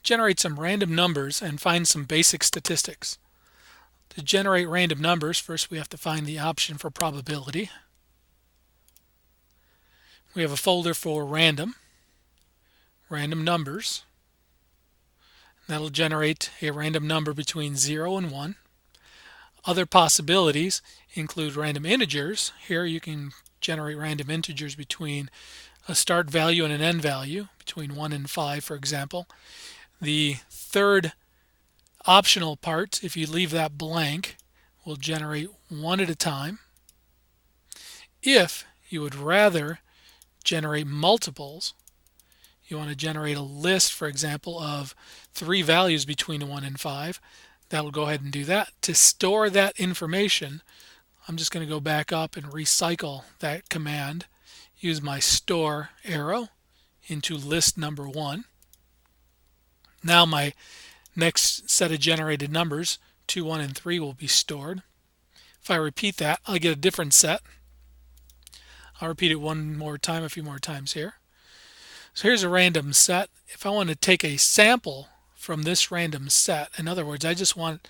generate some random numbers and find some basic statistics. To generate random numbers, first we have to find the option for probability. We have a folder for random numbers. That'll generate a random number between 0 and 1. Other possibilities include random integers. Here you can generate random integers between a start value and an end value, between 1 and 5, for example. The third optional part, if you leave that blank, will generate one at a time. If you would rather generate multiples, you want to generate a list, for example, of 3 values between 1 and 5, that'll go ahead and do that. To store that information, I'm just going to go back up and recycle that command. Use my store arrow into list number 1. Now my next set of generated numbers, 2, 1, and 3, will be stored. If I repeat that, I'll get a different set. I'll repeat it one more time, a few more times here. So here's a random set. If I want to take a sample from this random set, in other words, I just want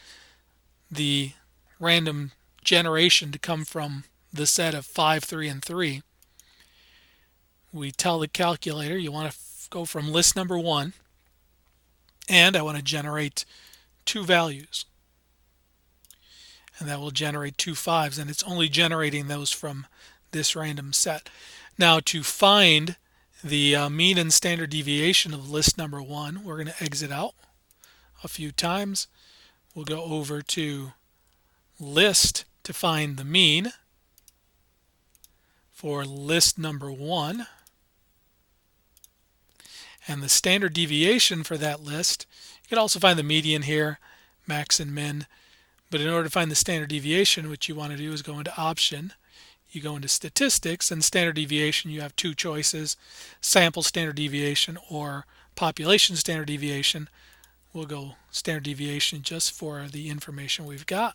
the random generation to come from the set of 5, 3, and 3, we tell the calculator you want to go from list number 1, and I want to generate 2 values. And that will generate 2 5s, and it's only generating those from this random set. Now to find the mean and standard deviation of list number 1, we're going to exit out a few times. We'll go over to list to find the mean for list number 1. And the standard deviation for that list, you can also find the median here, max and min. But in order to find the standard deviation, what you want to do is go into option. You go into statistics, and standard deviation, you have 2 choices, sample standard deviation or population standard deviation. We'll go standard deviation just for the information we've got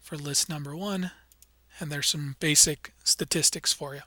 for list number 1, and there's some basic statistics for you.